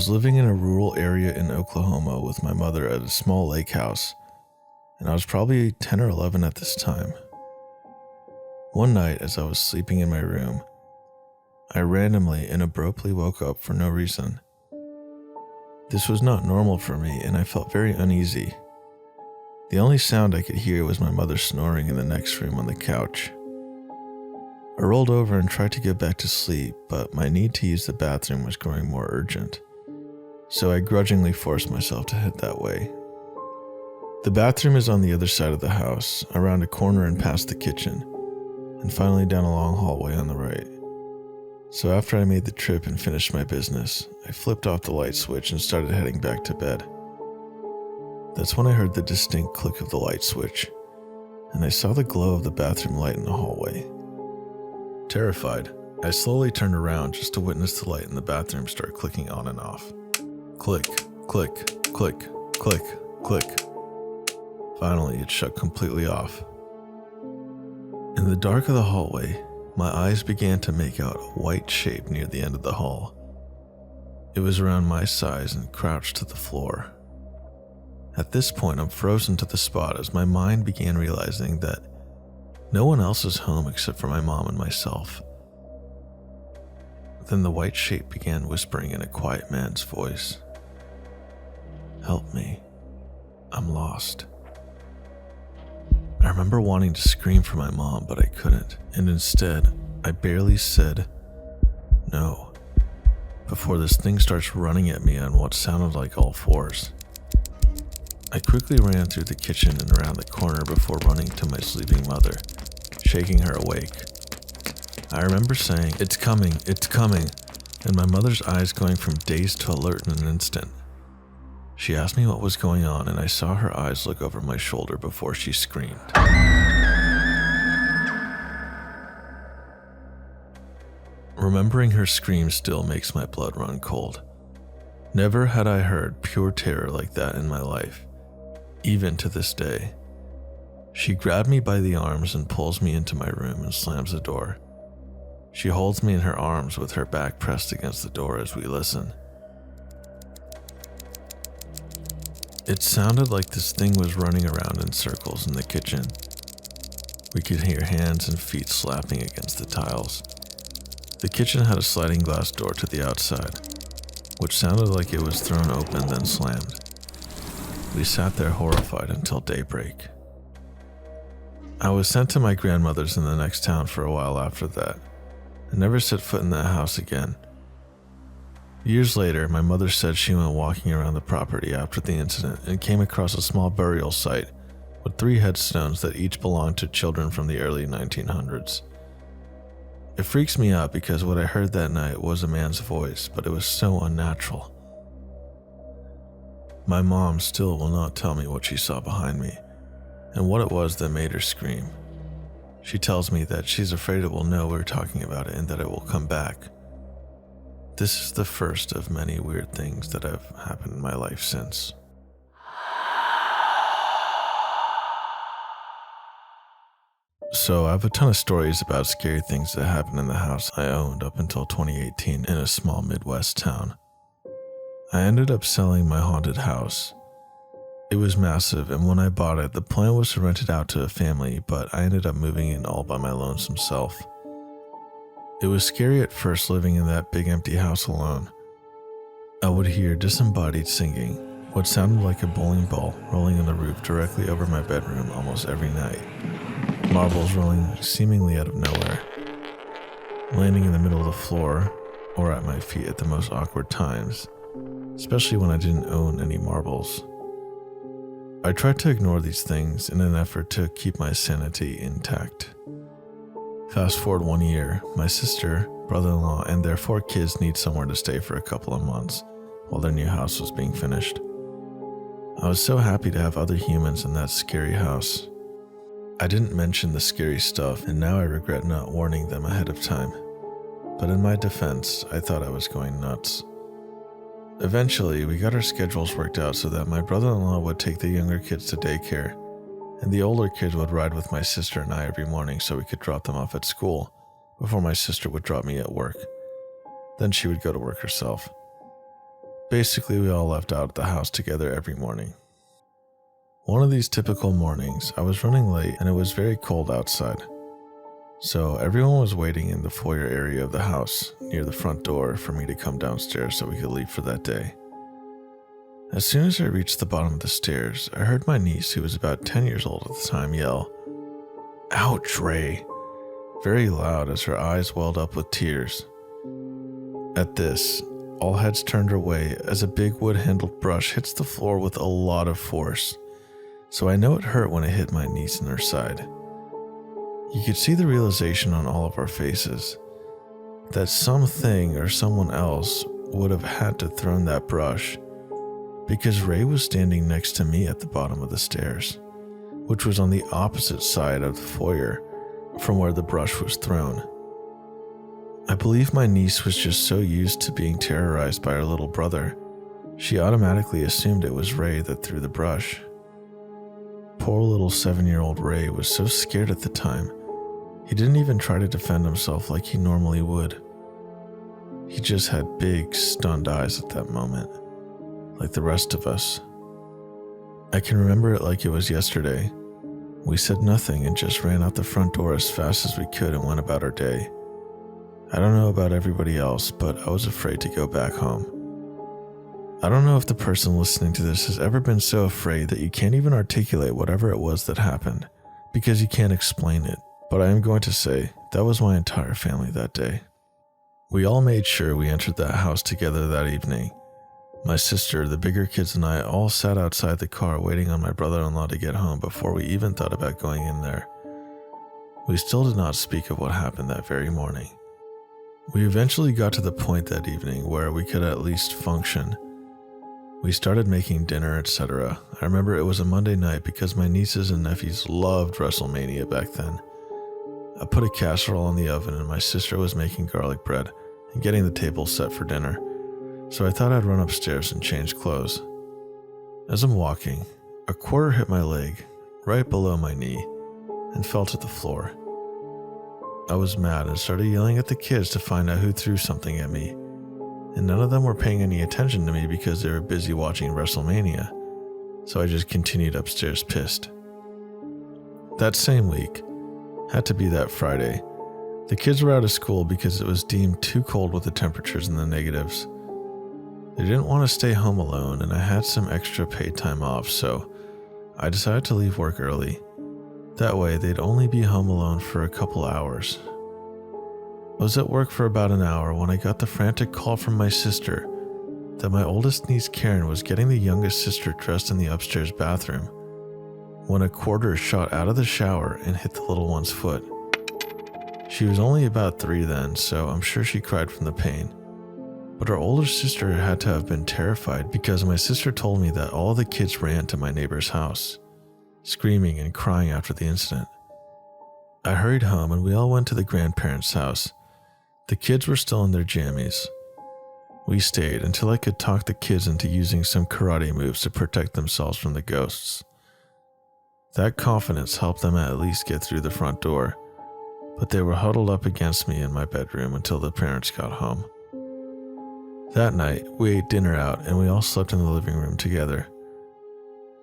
was living in a rural area in Oklahoma with my mother at a small lake house, and I was probably 10 or 11 at this time. One night, as I was sleeping in my room, I randomly and abruptly woke up for no reason. This was not normal for me, and I felt very uneasy. The only sound I could hear was my mother snoring in the next room on the couch. I rolled over and tried to get back to sleep, but my need to use the bathroom was growing more urgent, so I grudgingly forced myself to head that way. The bathroom is on the other side of the house, around a corner and past the kitchen, and finally down a long hallway on the right. So after I made the trip and finished my business, I flipped off the light switch and started heading back to bed. That's when I heard the distinct click of the light switch, and I saw the glow of the bathroom light in the hallway. Terrified, I slowly turned around just to witness the light in the bathroom start clicking on and off. Click, click, click, click, click. Finally, it shut completely off. In the dark of the hallway, my eyes began to make out a white shape near the end of the hall. It was around my size and crouched to the floor. At this point, I'm frozen to the spot as my mind began realizing that no one else is home except for my mom and myself. Then the white shape began whispering in a quiet man's voice. "Help me. I'm lost." I remember wanting to scream for my mom, but I couldn't, and instead, I barely said no before this thing starts running at me on what sounded like all fours. I quickly ran through the kitchen and around the corner before running to my sleeping mother, shaking her awake. I remember saying, it's coming," and my mother's eyes going from dazed to alert in an instant. She asked me what was going on, and I saw her eyes look over my shoulder before she screamed. Remembering her scream still makes my blood run cold. Never had I heard pure terror like that in my life, even to this day. She grabbed me by the arms and pulls me into my room and slams the door. She holds me in her arms with her back pressed against the door as we listen. It sounded like this thing was running around in circles in the kitchen. We could hear hands and feet slapping against the tiles. The kitchen had a sliding glass door to the outside, which sounded like it was thrown open then slammed. We sat there horrified until daybreak. I was sent to my grandmother's in the next town for a while after that, and never set foot in that house again. Years later, my mother said she went walking around the property after the incident and came across a small burial site with 3 headstones that each belonged to children from the early 1900s. It freaks me out because what I heard that night was a man's voice, but it was so unnatural. My mom still will not tell me what she saw behind me and what it was that made her scream. She tells me that she's afraid it will know we're talking about it and that it will come back. This is the first of many weird things that have happened in my life since. So I have a ton of stories about scary things that happened in the house I owned up until 2018 in a small Midwest town. I ended up selling my haunted house. It was massive, and when I bought it, the plan was to rent it out to a family, but I ended up moving in all by my lonesome self. It was scary at first living in that big empty house alone. I would hear disembodied singing, what sounded like a bowling ball rolling on the roof directly over my bedroom almost every night. Marbles rolling seemingly out of nowhere, landing in the middle of the floor or at my feet at the most awkward times, especially when I didn't own any marbles. I tried to ignore these things in an effort to keep my sanity intact. Fast forward 1 year, my sister, brother-in-law, and their 4 kids need somewhere to stay for a couple of months while their new house was being finished. I was so happy to have other humans in that scary house. I didn't mention the scary stuff, and now I regret not warning them ahead of time. But in my defense, I thought I was going nuts. Eventually, we got our schedules worked out so that my brother-in-law would take the younger kids to daycare, and the older kids would ride with my sister and I every morning so we could drop them off at school before my sister would drop me at work. Then she would go to work herself. Basically, we all left out at the house together every morning. One of these typical mornings, I was running late and it was very cold outside. So everyone was waiting in the foyer area of the house near the front door for me to come downstairs so we could leave for that day. As soon as I reached the bottom of the stairs, I heard my niece, who was about 10 years old at the time, yell, "Ouch, Ray," very loud as her eyes welled up with tears. At this, all heads turned her way as a big wood-handled brush hits the floor with a lot of force, so I know it hurt when it hit my niece in her side. You could see the realization on all of our faces that something or someone else would have had to thrown that brush, because Ray was standing next to me at the bottom of the stairs, which was on the opposite side of the foyer from where the brush was thrown. I believe my niece was just so used to being terrorized by her little brother, she automatically assumed it was Ray that threw the brush. Poor little 7-year-old Ray was so scared at the time, he didn't even try to defend himself like he normally would. He just had big, stunned eyes at that moment, like the rest of us. I can remember it like it was yesterday. We said nothing and just ran out the front door as fast as we could and went about our day. I don't know about everybody else, but I was afraid to go back home. I don't know if the person listening to this has ever been so afraid that you can't even articulate whatever it was that happened, because you can't explain it, but I am going to say that was my entire family that day. We all made sure we entered that house together that evening. My sister, the bigger kids, and I all sat outside the car waiting on my brother-in-law to get home before we even thought about going in there. We still did not speak of what happened that very morning. We eventually got to the point that evening where we could at least function. We started making dinner, etc. I remember it was a Monday night because my nieces and nephews loved WrestleMania back then. I put a casserole on the oven and my sister was making garlic bread and getting the table set for dinner, so I thought I'd run upstairs and change clothes. As I'm walking, a quarter hit my leg, right below my knee, and fell to the floor. I was mad and started yelling at the kids to find out who threw something at me, and none of them were paying any attention to me because they were busy watching WrestleMania, so I just continued upstairs pissed. That same week, had to be that Friday, the kids were out of school because it was deemed too cold with the temperatures in the negatives. They didn't want to stay home alone, and I had some extra paid time off, so I decided to leave work early. That way, they'd only be home alone for a couple hours. I was at work for about an hour when I got the frantic call from my sister that my oldest niece Karen was getting the youngest sister dressed in the upstairs bathroom when a quarter shot out of the shower and hit the little one's foot. She was only about 3 then, so I'm sure she cried from the pain. But her older sister had to have been terrified because my sister told me that all the kids ran to my neighbor's house, screaming and crying after the incident. I hurried home and we all went to the grandparents' house. The kids were still in their jammies. We stayed until I could talk the kids into using some karate moves to protect themselves from the ghosts. That confidence helped them at least get through the front door, but they were huddled up against me in my bedroom until the parents got home. That night, we ate dinner out and we all slept in the living room together.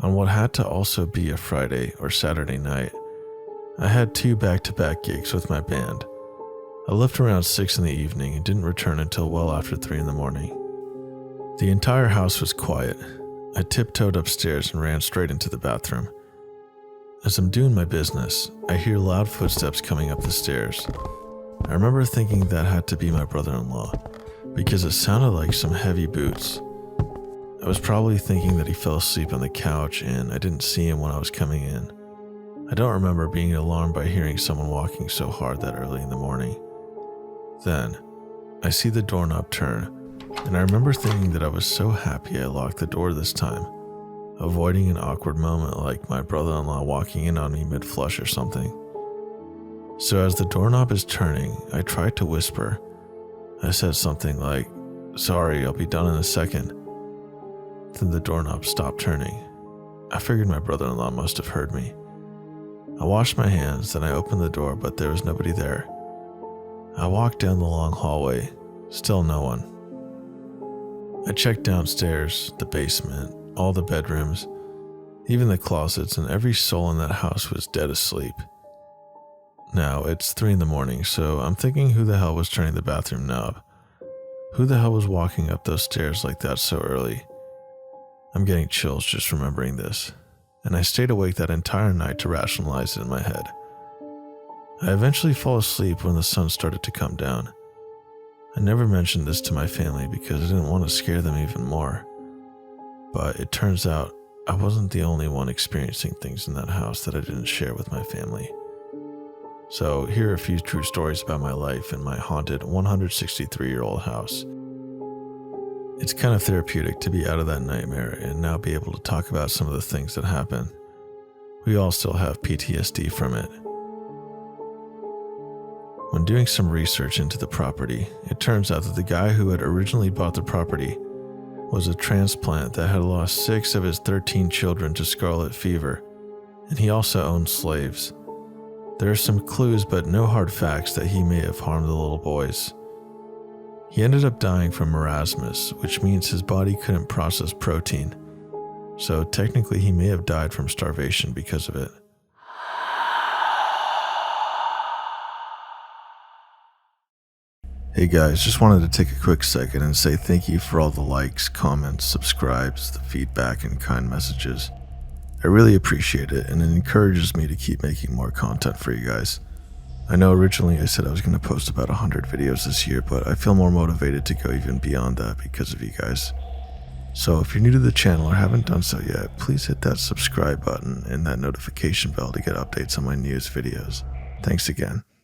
On what had to also be a Friday or Saturday night, I had 2 back-to-back gigs with my band. I left around 6 in the evening and didn't return until well after 3 in the morning. The entire house was quiet. I tiptoed upstairs and ran straight into the bathroom. As I'm doing my business, I hear loud footsteps coming up the stairs. I remember thinking that had to be my brother-in-law, because it sounded like some heavy boots. I was probably thinking that he fell asleep on the couch and I didn't see him when I was coming in. I don't remember being alarmed by hearing someone walking so hard that early in the morning. Then, I see the doorknob turn, and I remember thinking that I was so happy I locked the door this time, avoiding an awkward moment like my brother-in-law walking in on me mid-flush or something. So as the doorknob is turning, I tried to whisper. I said something like, "Sorry, I'll be done in a second." Then the doorknob stopped turning. I figured my brother-in-law must have heard me. I washed my hands, then I opened the door, but there was nobody there. I walked down the long hallway, still no one. I checked downstairs, the basement, all the bedrooms, even the closets, and every soul in that house was dead asleep. Now, it's 3 in the morning, so I'm thinking who the hell was turning the bathroom knob? Who the hell was walking up those stairs like that so early? I'm getting chills just remembering this, and I stayed awake that entire night to rationalize it in my head. I eventually fall asleep when the sun started to come down. I never mentioned this to my family because I didn't want to scare them even more. But it turns out I wasn't the only one experiencing things in that house that I didn't share with my family. So here are a few true stories about my life in my haunted 163-year-old house. It's kind of therapeutic to be out of that nightmare and now be able to talk about some of the things that happened. We all still have PTSD from it. When doing some research into the property, it turns out that the guy who had originally bought the property was a transplant that had lost 6 of his 13 children to scarlet fever, and he also owned slaves. There are some clues but no hard facts that he may have harmed the little boys. He ended up dying from marasmus, which means his body couldn't process protein, so technically he may have died from starvation because of it. Hey guys, just wanted to take a quick second and say thank you for all the likes, comments, subscribes, the feedback, and kind messages. I really appreciate it, and it encourages me to keep making more content for you guys. I know originally I said I was going to post about 100 videos this year, but I feel more motivated to go even beyond that because of you guys. So if you're new to the channel or haven't done so yet, please hit that subscribe button and that notification bell to get updates on my newest videos. Thanks again.